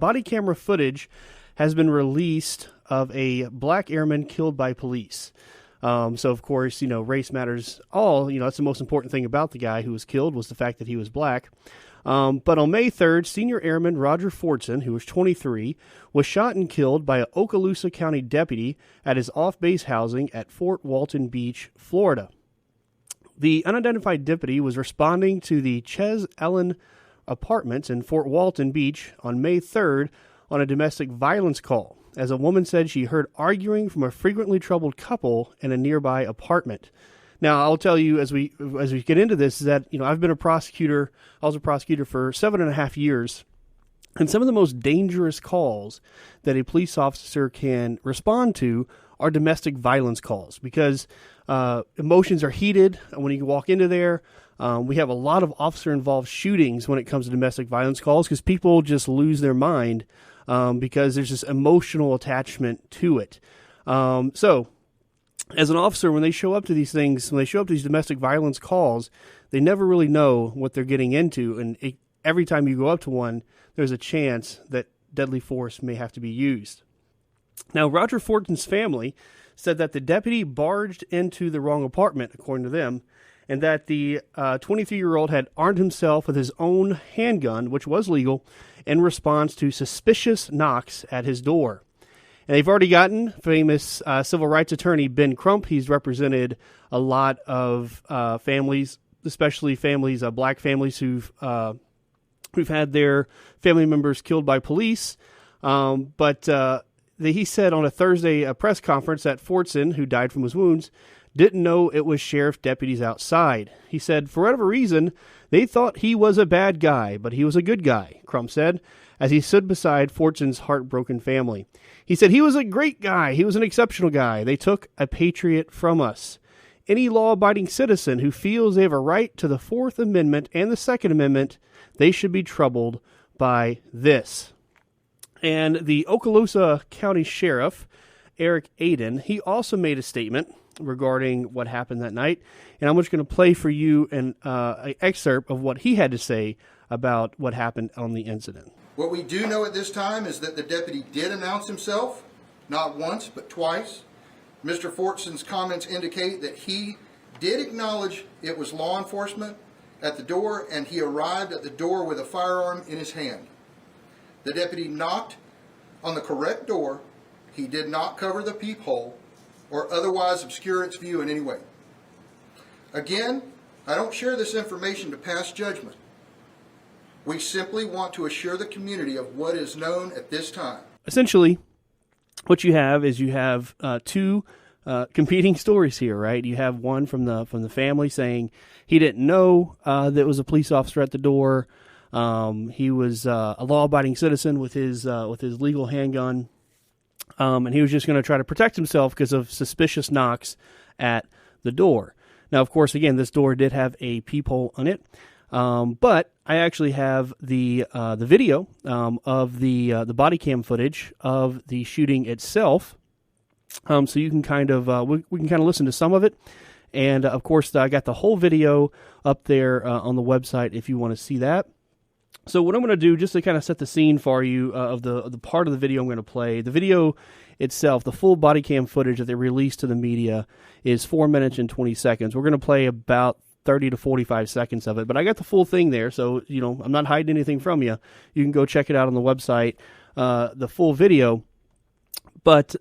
Body camera footage has been released of a black airman killed by police. So, of course, race matters all. That's the most important thing about the guy who was killed was the fact that he was black. But on May 3rd, Senior Airman Roger Fortson, who was 23, was shot and killed by an Okaloosa County deputy at his off-base housing at Fort Walton Beach, Florida. The unidentified deputy was responding to the Ches Ellen Apartments in Fort Walton Beach on May 3rd on a domestic violence call, as a woman said she heard arguing from a frequently troubled couple in a nearby apartment. Now, I'll tell you as we get into this is that, I've been a prosecutor. I was a prosecutor for 7.5 years. And some of the most dangerous calls that a police officer can respond to are domestic violence calls because emotions are heated when you walk into there. We have a lot of officer-involved shootings when it comes to domestic violence calls because people just lose their mind because there's this emotional attachment to it. So, as an officer, when they show up to these things, when they show up to these domestic violence calls, they never really know what they're getting into. And every time you go up to one, there's a chance that deadly force may have to be used. Now, Roger Fortson's family said that the deputy barged into the wrong apartment, according to them, and that the 23-year-old had armed himself with his own handgun, which was legal, in response to suspicious knocks at his door. And they've already gotten famous civil rights attorney Ben Crump. He's represented a lot of families, especially families, black families who've had their family members killed by police. But he said on a Thursday press conference that Fortson, who died from his wounds, didn't know it was sheriff deputies outside. He said, for whatever reason, they thought he was a bad guy, but he was a good guy, Crump said, as he stood beside Fortson's heartbroken family. He said, he was a great guy. He was an exceptional guy. They took a patriot from us. Any law-abiding citizen who feels they have a right to the Fourth Amendment and the Second Amendment, they should be troubled by this. And the Okaloosa County Sheriff, Eric Aden, he also made a statement regarding what happened that night. And I'm just going to play for you an excerpt of what he had to say about what happened on the incident. What we do know at this time is that the deputy did announce himself, not once, but twice. Mr. Fortson's comments indicate that he did acknowledge it was law enforcement at the door, and he arrived at the door with a firearm in his hand. The deputy knocked on the correct door. He did not cover the peephole or otherwise obscure its view in any way. Again, I don't share this information to pass judgment. We simply want to assure the community of what is known at this time. Essentially, what you have is two competing stories here, right? You have one from the family saying he didn't know that it was a police officer at the door. He was a law-abiding citizen with his legal handgun, and he was just going to try to protect himself because of suspicious knocks at the door. Now, of course, again, this door did have a peephole on it. But I actually have the video of the body cam footage of the shooting itself, so you can kind of we can kind of listen to some of it, and of course I got the whole video up there on the website if you want to see that. So what I'm going to do, just to kind of set the scene for you of the part of the video I'm going to play, the video itself, the full body cam footage that they released to the media is 4 minutes and 20 seconds. We're going to play about 30 to 45 seconds of it, but I got the full thing there, so I'm not hiding anything from you. You can go check it out on the website, the full video. But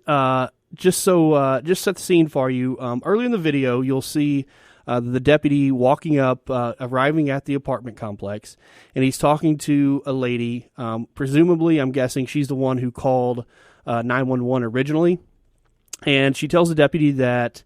just set the scene for you. Early in the video, you'll see the deputy walking up, arriving at the apartment complex, and he's talking to a lady. Presumably, I'm guessing she's the one who called 911 originally, and she tells the deputy that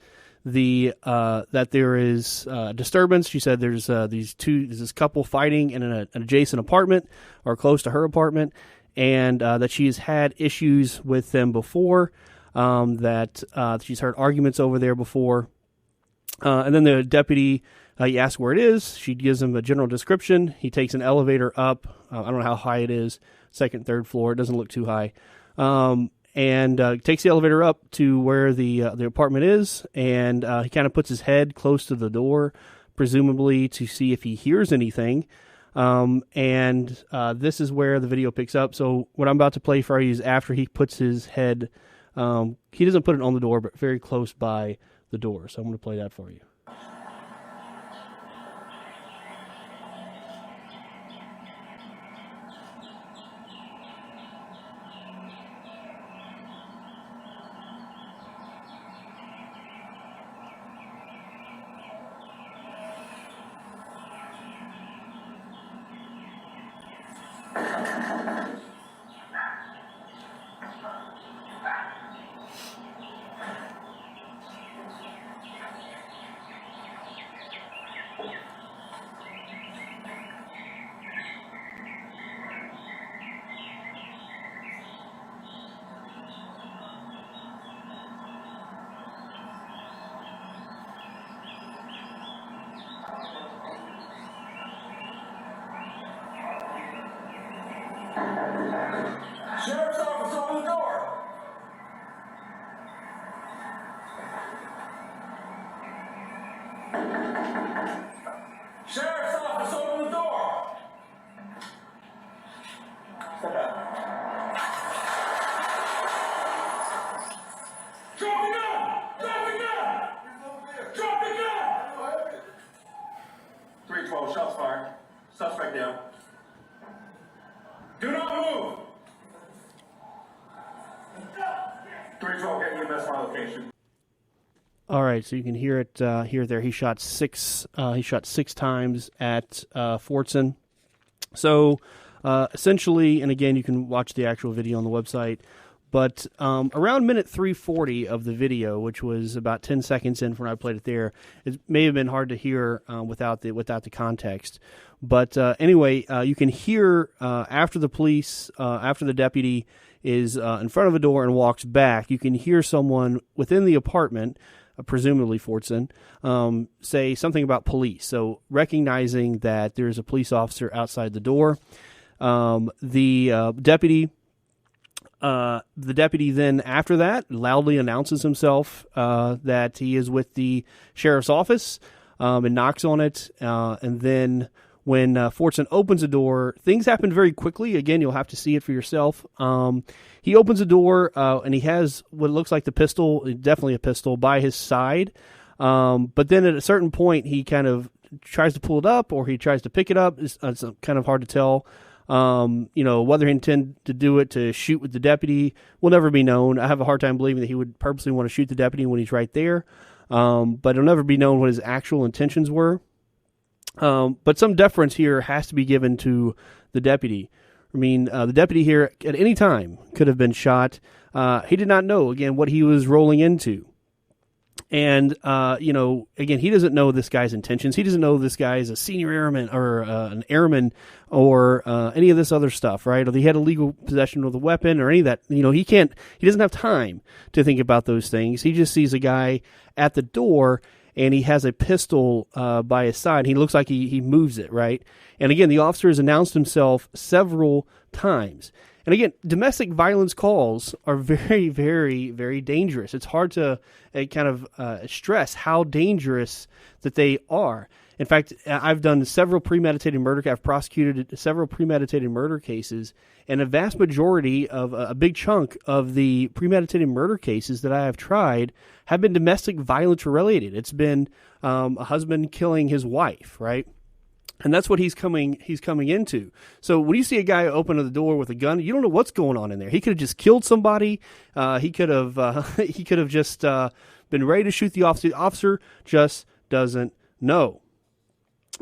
that there is disturbance. She said there's this couple fighting in an adjacent apartment or close to her apartment, and that she has had issues with them before. That she's heard arguments over there before. And then the deputy, he asks where it is. She gives him a general description. He takes an elevator up. I don't know how high it is, second, third floor. It doesn't look too high. And takes the elevator up to where the apartment is, and he kind of puts his head close to the door, presumably to see if he hears anything. This is where the video picks up. So what I'm about to play for you is after he puts his head, he doesn't put it on the door, but very close by the door. So I'm going to play that for you. Sheriff's office, open the door! Sheriff's office, open the door! Step out. Drop the gun! Drop the gun! Drop the gun! 312, shots fired. Suspect down. Do not move! 312, get EMS my location. All right, so you can hear it here. There, he shot six. He shot 6 times at Fortson. So essentially, and again, you can watch the actual video on the website. But around minute 340 of the video, which was about 10 seconds in when I played it there, it may have been hard to hear without the context. But anyway, you can hear after the deputy is in front of a door and walks back, you can hear someone within the apartment, presumably Fortson, say something about police. So recognizing that there's a police officer outside the door, the deputy then after that loudly announces himself that he is with the sheriff's office and knocks on it. And then when Fortson opens the door, things happen very quickly. Again, you'll have to see it for yourself. He opens the door and he has what looks like the pistol, definitely a pistol, by his side. But then at a certain point, he kind of tries to pull it up or he tries to pick it up. It's kind of hard to tell. Whether he intended to do it to shoot with the deputy will never be known. I have a hard time believing that he would purposely want to shoot the deputy when he's right there. But it'll never be known what his actual intentions were. But some deference here has to be given to the deputy. I mean, the deputy here at any time could have been shot. He did not know, again, what he was rolling into. And, again, he doesn't know this guy's intentions. He doesn't know this guy is a senior airman or an airman or any of this other stuff, right? Or he had illegal possession of the weapon or any of that. He doesn't have time to think about those things. He just sees a guy at the door and he has a pistol by his side. He looks like he moves it, right? And again, the officer has announced himself several times. And again, domestic violence calls are very, very, very dangerous. It's hard to stress how dangerous that they are. In fact, I've done several premeditated murder. I've prosecuted several premeditated murder cases, and a vast majority of a big chunk of the premeditated murder cases that I have tried have been domestic violence related. It's been a husband killing his wife, right? And that's what he's coming into. So when you see a guy open the door with a gun, you don't know what's going on in there. He could have just killed somebody. He could have just been ready to shoot the officer. The officer just doesn't know.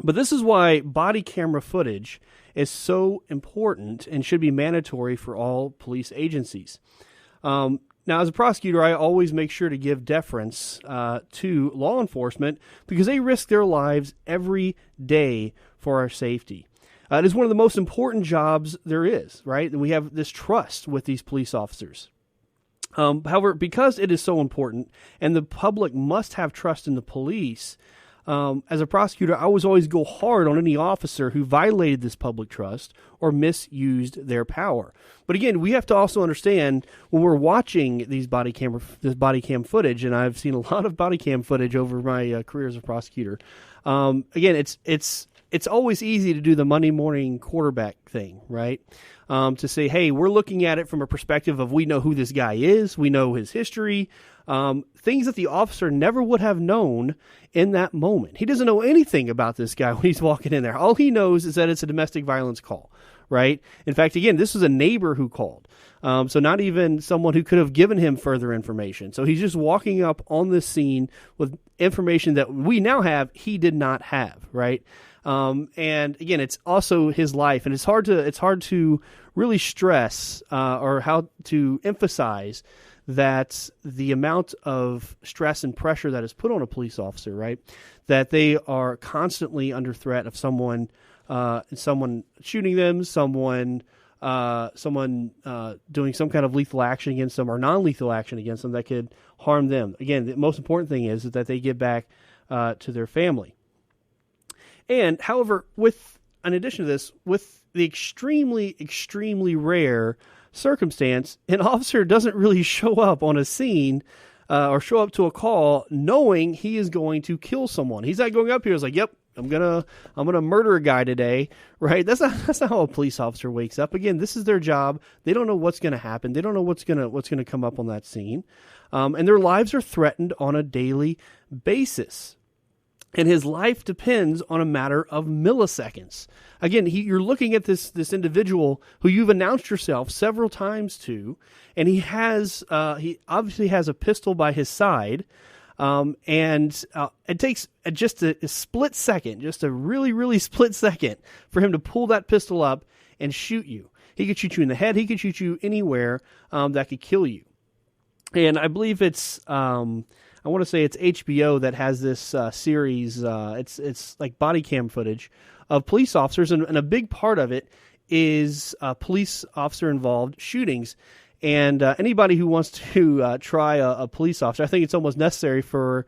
But this is why body camera footage is so important and should be mandatory for all police agencies. Now, as a prosecutor, I always make sure to give deference to law enforcement because they risk their lives every day for our safety. It is one of the most important jobs there is, right? And we have this trust with these police officers. However, because it is so important and the public must have trust in the police, as a prosecutor, I always go hard on any officer who violated this public trust or misused their power. But again, we have to also understand when we're watching this body cam footage, and I've seen a lot of body cam footage over my career as a prosecutor. Again, it's it's always easy to do the Monday morning quarterback thing, right? To say, hey, we're looking at it from a perspective of we know who this guy is, we know his history, things that the officer never would have known in that moment. He doesn't know anything about this guy when he's walking in there. All he knows is that it's a domestic violence call, right? In fact, again, this was a neighbor who called. So not even someone who could have given him further information. So he's just walking up on this scene with information that we now have he did not have, right? And again, it's also his life, and it's hard to really stress or how to emphasize that the amount of stress and pressure that is put on a police officer, right? That they are constantly under threat of someone shooting them, someone doing some kind of lethal action against them or non-lethal action against them that could harm them. Again, the most important thing is that they get back to their family. And however, in addition to this, with the extremely, extremely rare circumstance, an officer doesn't really show up on a scene or show up to a call knowing he is going to kill someone. He's not going up here. He's like, yep, I'm gonna murder a guy today, right? That's not how a police officer wakes up. Again, this is their job. They don't know what's going to happen. They don't know what's gonna come up on that scene, and their lives are threatened on a daily basis. And his life depends on a matter of milliseconds. Again, you're looking at this individual who you've announced yourself several times to, and he obviously has a pistol by his side, and it takes just a split second, just a really, really split second, for him to pull that pistol up and shoot you. He could shoot you in the head. He could shoot you anywhere that could kill you. And I believe it's I want to say it's HBO that has this series. It's like body cam footage of police officers, and a big part of it is police officer involved shootings. And anybody who wants to try a police officer, I think it's almost necessary for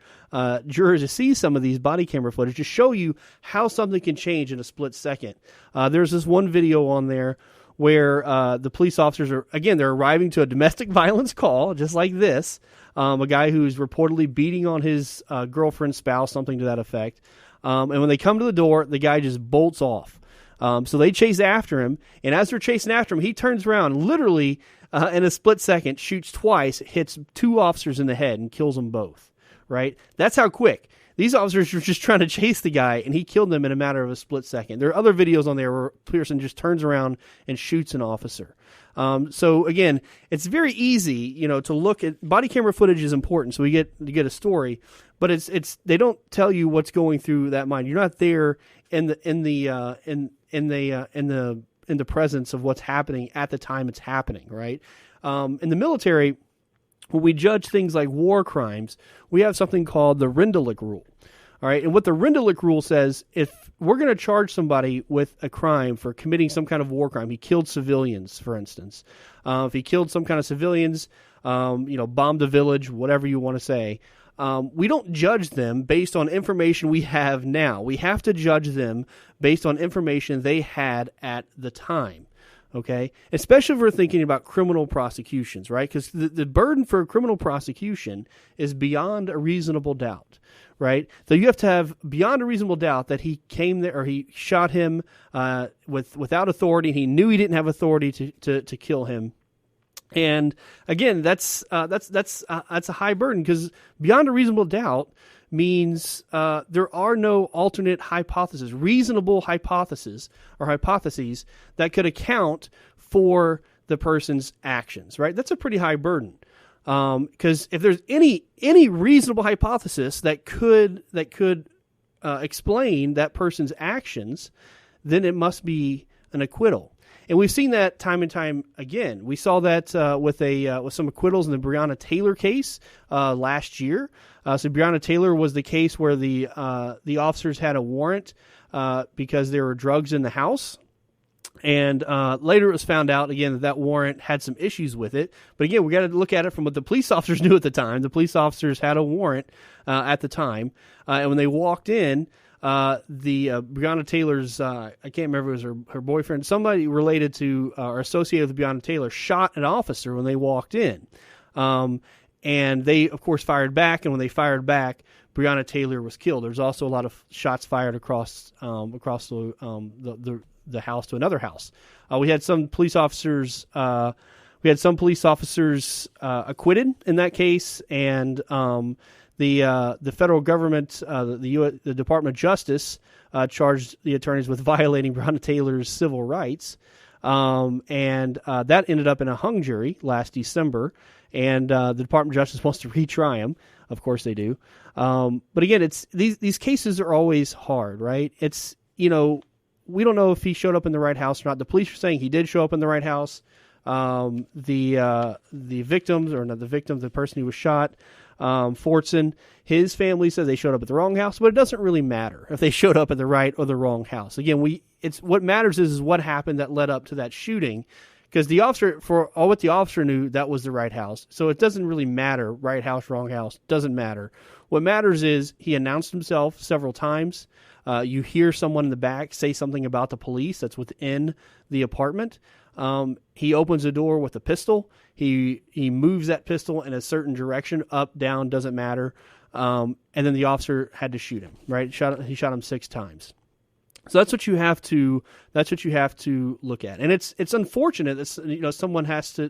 jurors to see some of these body camera footage to show you how something can change in a split second. There's this one video on there where the police officers they're arriving to a domestic violence call, just like this. A guy who's reportedly beating on his girlfriend's spouse, something to that effect. And when they come to the door, the guy just bolts off. So they chase after him, and as they're chasing after him, he turns around, literally in a split second, shoots twice, hits two officers in the head, and kills them both. Right? That's how quick. These officers were just trying to chase the guy, and he killed them in a matter of a split second. There are other videos on there where Pearson just turns around and shoots an officer. So again, it's very easy, to look at body camera footage is important, so we get a story, but it's they don't tell you what's going through that mind. You're not there in the presence of what's happening at the time it's happening, right? In the military, when we judge things like war crimes, we have something called the Rendulic rule. All right, and what the Rendulic rule says, if we're going to charge somebody with a crime for committing some kind of war crime, he killed civilians, for instance. If he killed some kind of civilians, bombed a village, whatever you want to say, we don't judge them based on information we have now. We have to judge them based on information they had at the time. Okay, especially if we're thinking about criminal prosecutions, right? Because the burden for a criminal prosecution is beyond a reasonable doubt, right? So you have to have beyond a reasonable doubt that he came there or he shot him without authority. And he knew he didn't have authority to kill him. And again, that's a high burden because beyond a reasonable doubt means there are no alternate hypotheses, reasonable hypotheses or hypotheses that could account for the person's actions, right? That's a pretty high burden because if there's any reasonable hypothesis that could explain that person's actions, then it must be an acquittal. And we've seen that time and time again. We saw that with some acquittals in the Breonna Taylor case last year. So Breonna Taylor was the case where the officers had a warrant because there were drugs in the house. And later it was found out, again, that warrant had some issues with it. But again, we got to look at it from what the police officers knew at the time. The police officers had a warrant at the time. And when they walked in, Breonna Taylor's, I can't remember if it was her boyfriend, somebody related to or associated with Breonna Taylor shot an officer when they walked in. And they, of course, fired back. And when they fired back, Breonna Taylor was killed. There's also a lot of shots fired across the house to another house. We had some police officers acquitted in that case, and the federal government, the Department of Justice, charged the attorneys with violating Breonna Taylor's civil rights, and that ended up in a hung jury last December. And the Department of Justice wants to retry him. Of course they do. But again, it's these cases are always hard, right? It's, we don't know if he showed up in the right house or not. The police are saying he did show up in the right house. The victims, or not the victim, the person who was shot, Fortson, his family says they showed up at the wrong house, but it doesn't really matter if they showed up at the right or the wrong house. Again, it's what matters is what happened that led up to that shooting. Because the officer, for all what the officer knew, that was the right house. So it doesn't really matter, right house, wrong house, doesn't matter. What matters is he announced himself several times. You hear someone in the back say something about the police that's within the apartment. He opens the door with a pistol. He moves that pistol in a certain direction, up, down, doesn't matter. And then the officer had to shoot him, right? He shot him 6 times. So that's what you have to look at, and it's unfortunate that someone has to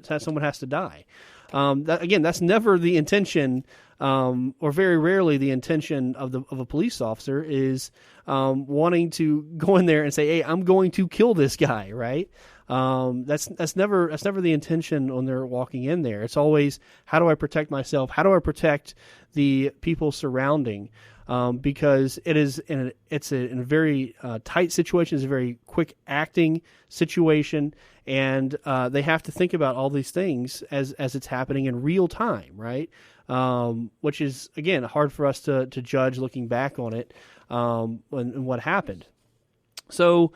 die. That's never the intention, or very rarely the intention of a police officer is wanting to go in there and say, "Hey, I'm going to kill this guy," right? That's never the intention when they're walking in there. It's always, how do I protect myself? How do I protect the people surrounding? Because it's in a very tight situation. It's a very quick acting situation, and they have to think about all these things as it's happening in real time, right? Which is, again, hard for us to judge looking back on it, and what happened. So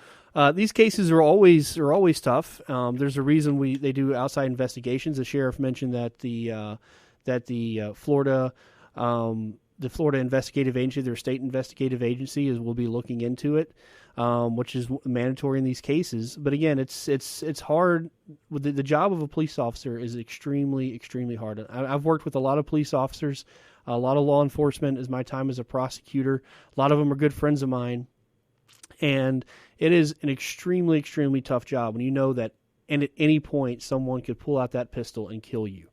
these cases are always tough. There's a reason they do outside investigations. The sheriff mentioned that the Florida investigative agency, their state investigative agency, will be looking into it, which is mandatory in these cases. But again, it's hard. The job of a police officer is extremely, extremely hard. I've worked with a lot of police officers, a lot of law enforcement as my time as a prosecutor. A lot of them are good friends of mine. And it is an extremely, extremely tough job when you know that at any point someone could pull out that pistol and kill you.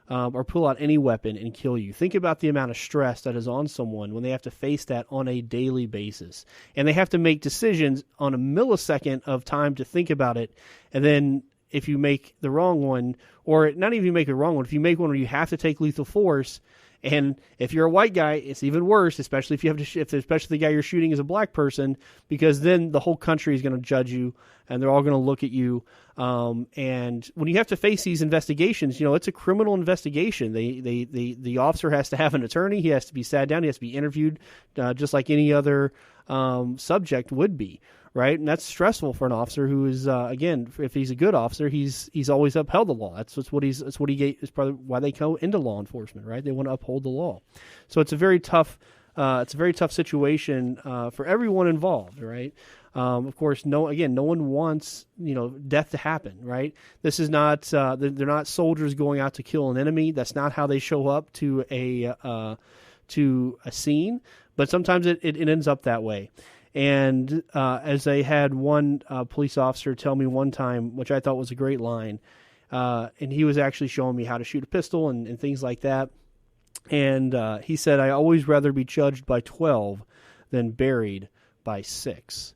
Or pull out any weapon and kill you. Think about the amount of stress that is on someone when they have to face that on a daily basis. And they have to make decisions on a millisecond of time to think about it. And then if you make the wrong one, or not even if you make the wrong one, if you make one where you have to take lethal force, and if you're a white guy, it's even worse, especially if you have to, especially the guy you're shooting is a black person, because then the whole country is going to judge you, and they're all going to look at you. And when you have to face these investigations, it's a criminal investigation. The officer has to have an attorney. He has to be sat down. He has to be interviewed, just like any other subject would be. Right, and that's stressful for an officer who is, again, if he's a good officer, he's always upheld the law. That's probably why they go into law enforcement, right? They want to uphold the law. So it's a very tough situation for everyone involved, right? Of course, no one wants death to happen, right? This is not they're not soldiers going out to kill an enemy. That's not how they show up to a scene. But sometimes it ends up that way. And as I had one police officer tell me one time, which I thought was a great line, and he was actually showing me how to shoot a pistol and things like that. And he said, "I always rather be judged by 12 than buried by 6."